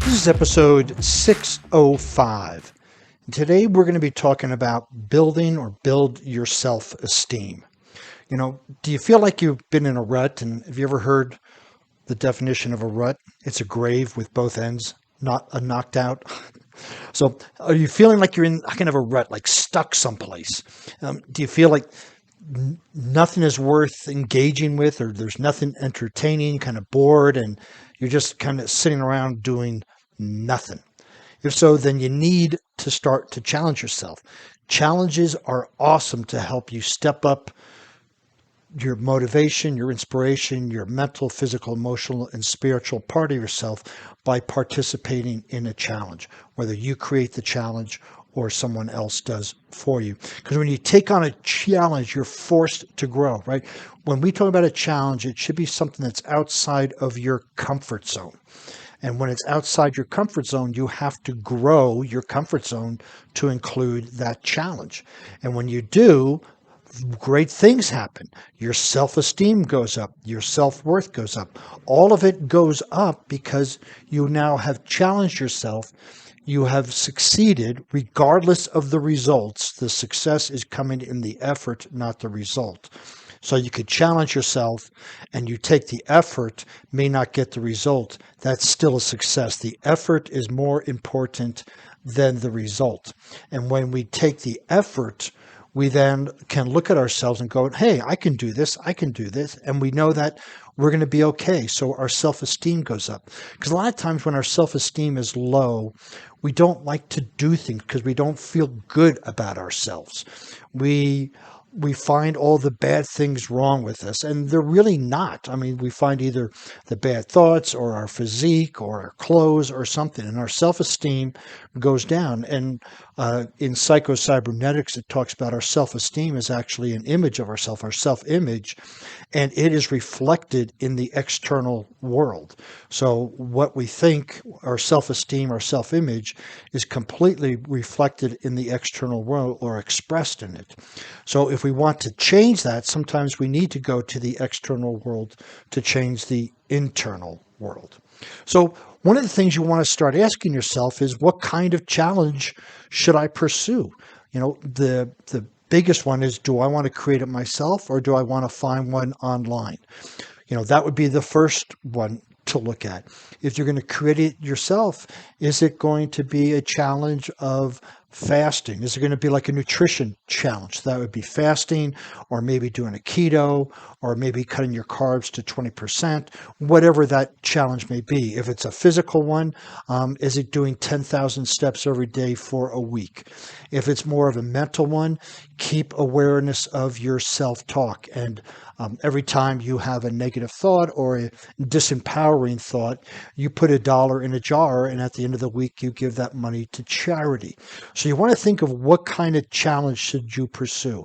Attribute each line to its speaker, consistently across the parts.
Speaker 1: This is episode 605. And today we're going to be talking about build your self-esteem. Do you feel like you've been in a rut? And have you ever heard the definition of a rut? It's a grave with both ends, not a knocked out. So are you feeling like you're in kind of a rut, like stuck someplace? Do you feel like nothing is worth engaging with, or there's nothing entertaining, kind of bored, and you're just kind of sitting around doing nothing? If so, then you need to start to challenge yourself. Challenges are awesome to help you step up your motivation, your inspiration, your mental, physical, emotional, and spiritual part of yourself by participating in a challenge, whether you create the challenge or someone else does for you. Because when you take on a challenge, you're forced to grow, right? When we talk about a challenge, it should be something that's outside of your comfort zone. And when it's outside your comfort zone, you have to grow your comfort zone to include that challenge. And when you do, great things happen. Your self-esteem goes up. Your self-worth goes up. All of it goes up because you now have challenged yourself. You have succeeded regardless of the results. The success is coming in the effort, not the result. So you could challenge yourself and you take the effort, may not get the result. That's still a success. The effort is more important than the result. And when we take the effort, we then can look at ourselves and go, hey, I can do this. I can do this. And we know that we're going to be okay. So our self-esteem goes up. Because a lot of times when our self-esteem is low, we don't like to do things because we don't feel good about ourselves. We find all the bad things wrong with us, and they're really not. I mean, we find either the bad thoughts or our physique or our clothes or something, and our self-esteem goes down. And in psycho-cybernetics, it talks about our self-esteem is actually an image of ourself, our self-image, and it is reflected in the external world. So what we think, our self-esteem, our self-image, is completely reflected in the external world or expressed in it. So if we want to change that, sometimes we need to go to the external world to change the internal world. So one of the things you want to start asking yourself is, what kind of challenge should I pursue? The biggest one is, do I want to create it myself or do I want to find one online? That would be the first one to look at. If you're going to create it yourself, is it going to be a challenge of fasting? Is it going to be like a nutrition challenge? That would be fasting, or maybe doing a keto, or maybe cutting your carbs to 20%, whatever that challenge may be. If it's a physical one, is it doing 10,000 steps every day for a week? If it's more of a mental one, keep awareness of your self-talk. And every time you have a negative thought or a disempowering thought, you put $1 in a jar, and at the end of the week, you give that money to charity. So you want to think of what kind of challenge should you pursue.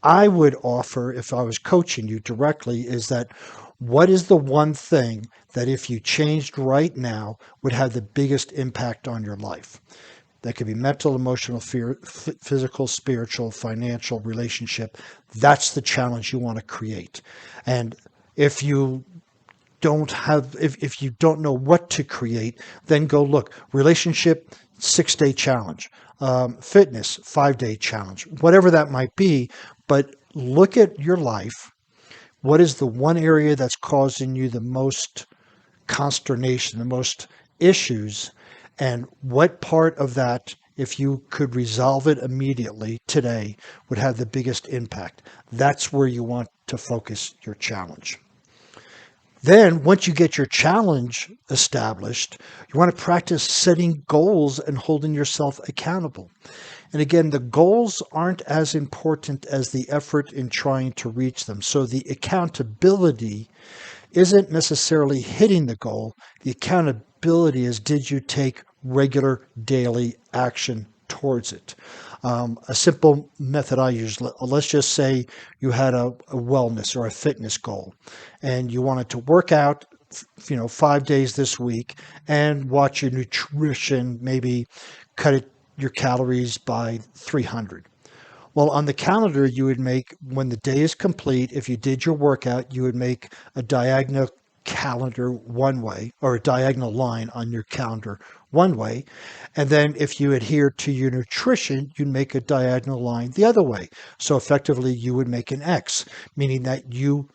Speaker 1: I would offer, if I was coaching you directly, is that what is the one thing that if you changed right now would have the biggest impact on your life? That could be mental, emotional, physical, spiritual, financial, relationship. That's the challenge you want to create. And if you if you don't know what to create, then go look. Relationship, 6-day challenge. Fitness, 5-day challenge. Whatever that might be, but look at your life. What is the one area that's causing you the most consternation, the most issues, and what part of that, if you could resolve it immediately today, would have the biggest impact? That's where you want to focus your challenge. Then, once you get your challenge established, you want to practice setting goals and holding yourself accountable. And again, the goals aren't as important as the effort in trying to reach them. So the accountability isn't necessarily hitting the goal. The accountability is, did you take regular daily action towards it? A simple method I use, let's just say you had a wellness or a fitness goal and you wanted to work out 5 days this week and watch your nutrition, maybe cut your calories by 300. Well, on the calendar, you would make, when the day is complete, if you did your workout, you would make a diagonal calendar one way, or a diagonal line on your calendar one way. And then if you adhere to your nutrition, you make a diagonal line the other way. So effectively, you would make an X, meaning that you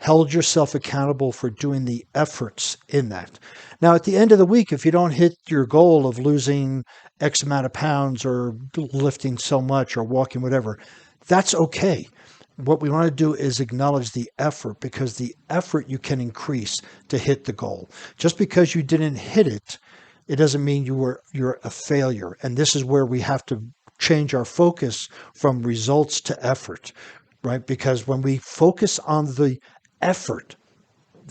Speaker 1: held yourself accountable for doing the efforts in that. Now, at the end of the week, if you don't hit your goal of losing X amount of pounds or lifting so much or walking, whatever, that's okay. What we want to do is acknowledge the effort, because the effort you can increase to hit the goal. Just because you didn't hit it, it doesn't mean you're a failure. And this is where we have to change our focus from results to effort, right? Because when we focus on effort,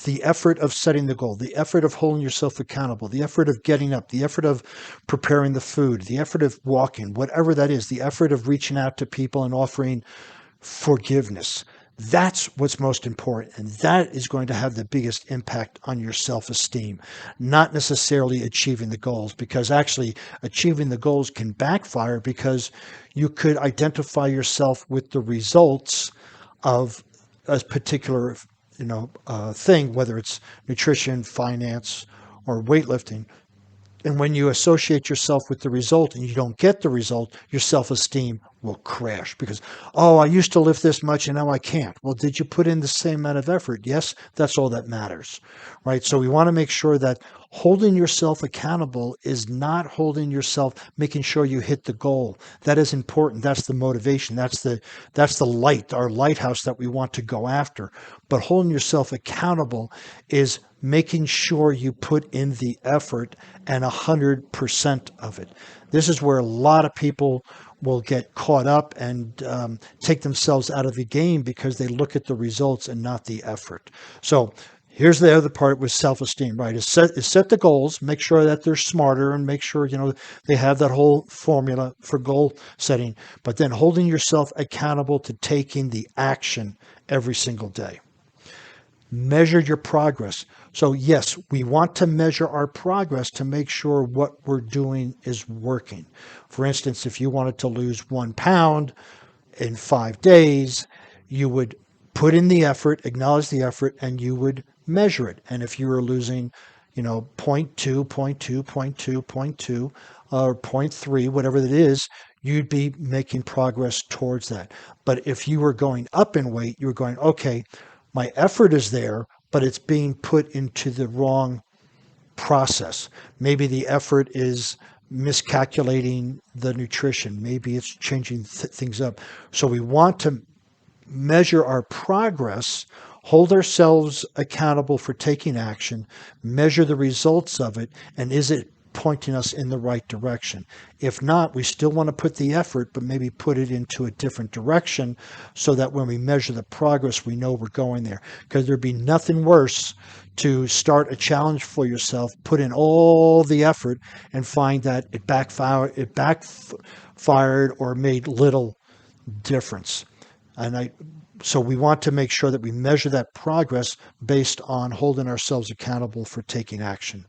Speaker 1: the effort of setting the goal, the effort of holding yourself accountable, the effort of getting up, the effort of preparing the food, the effort of walking, whatever that is, the effort of reaching out to people and offering forgiveness. That's what's most important. And that is going to have the biggest impact on your self-esteem, not necessarily achieving the goals, because actually achieving the goals can backfire, because you could identify yourself with the results of a particular thing, whether it's nutrition, finance, or weightlifting. And when you associate yourself with the result and you don't get the result, your self-esteem will crash, because, oh, I used to lift this much and now I can't. Well, did you put in the same amount of effort? Yes, that's all that matters, right? So we want to make sure that holding yourself accountable is not holding yourself, making sure you hit the goal. That is important. That's the motivation. That's the light, our lighthouse that we want to go after. But holding yourself accountable is making sure you put in the effort and 100% of it. This is where a lot of people will get caught up and take themselves out of the game, because they look at the results and not the effort. So here's the other part with self-esteem, right? Is set the goals, make sure that they're smarter, and make sure, they have that whole formula for goal setting, but then holding yourself accountable to taking the action every single day. Measure your progress. So yes, we want to measure our progress to make sure what we're doing is working. For instance, if you wanted to lose 1 pound in 5 days, you would put in the effort, acknowledge the effort, and you would measure it. And if you were losing, zero point 0.2, zero point 0.2, zero point 0.2, zero point 0.2, or zero point 0.3, whatever it is, you'd be making progress towards that. But if you were going up in weight, you were going, okay, my effort is there, but it's being put into the wrong process. Maybe the effort is miscalculating the nutrition. Maybe it's changing things up. So we want to measure our progress, hold ourselves accountable for taking action, measure the results of it, and is it pointing us in the right direction? If not, we still want to put the effort, but maybe put it into a different direction, so that when we measure the progress, we know we're going there. Because there'd be nothing worse to start a challenge for yourself, put in all the effort, and find that it backfired or made little difference. So we want to make sure that we measure that progress based on holding ourselves accountable for taking action.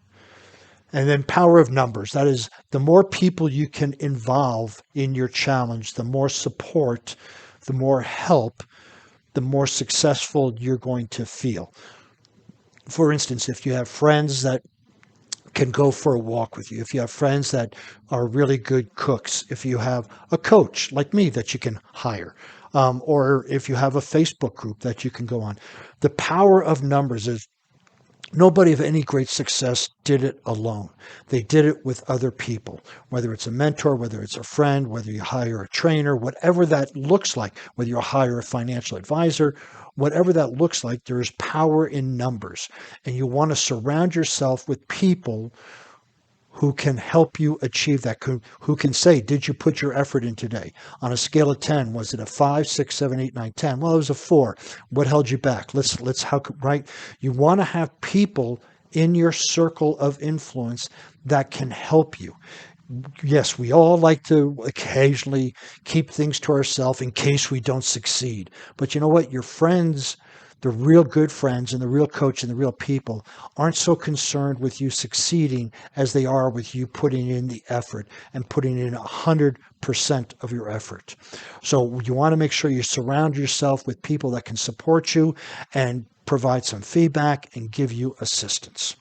Speaker 1: And then power of numbers. That is, the more people you can involve in your challenge, the more support, the more help, the more successful you're going to feel. For instance, if you have friends that can go for a walk with you, if you have friends that are really good cooks, if you have a coach like me that you can hire, or if you have a Facebook group that you can go on. The power of numbers is, nobody of any great success did it alone. They did it with other people, whether it's a mentor, whether it's a friend, whether you hire a trainer, whatever that looks like, whether you hire a financial advisor, whatever that looks like, there is power in numbers. And you want to surround yourself with people who can help you achieve that, who can say, did you put your effort in today? On a scale of 10, was it a 5, 6, 7, 8, 9, 10? Well, it was a 4. What held you back? Right? You want to have people in your circle of influence that can help you. Yes, we all like to occasionally keep things to ourselves in case we don't succeed. But you know what? Your friends, the real good friends and the real coach and the real people, aren't so concerned with you succeeding as they are with you putting in the effort and putting in 100% of your effort. So you want to make sure you surround yourself with people that can support you and provide some feedback, and give you assistance.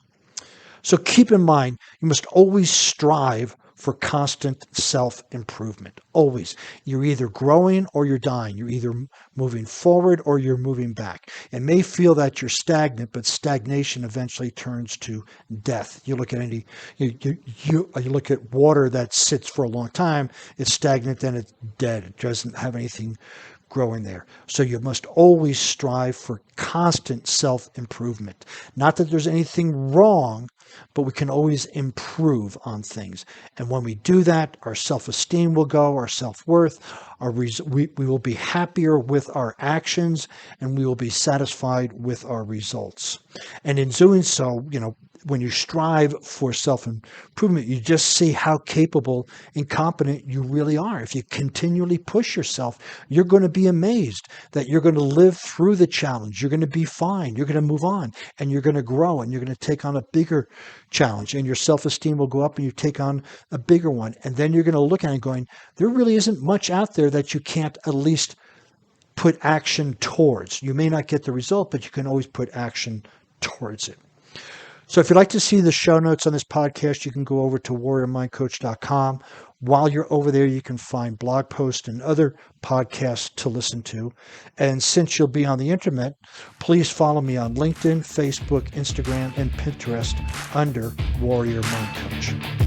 Speaker 1: So keep in mind, you must always strive for constant self-improvement. Always. You're either growing or you're dying. You're either moving forward or you're moving back. It may feel that you're stagnant, but stagnation eventually turns to death. You look at you look at water that sits for a long time, it's stagnant, then it's dead. It doesn't have anything growing there. So you must always strive for constant self-improvement. Not that there's anything wrong, but we can always improve on things. And when we do that, our self-esteem will go, our self-worth, we will be happier with our actions, and we will be satisfied with our results. And in doing so, when you strive for self-improvement, you just see how capable and competent you really are. If you continually push yourself, you're going to be amazed that you're going to live through the challenge. You're going to be fine. You're going to move on, and you're going to grow, and you're going to take on a bigger challenge, and your self-esteem will go up, and you take on a bigger one. And then you're going to look at it going, there really isn't much out there that you can't at least put action towards. You may not get the result, but you can always put action towards it. So if you'd like to see the show notes on this podcast, you can go over to warriormindcoach.com. While you're over there, you can find blog posts and other podcasts to listen to. And since you'll be on the internet, please follow me on LinkedIn, Facebook, Instagram, and Pinterest under Warrior Mind Coach.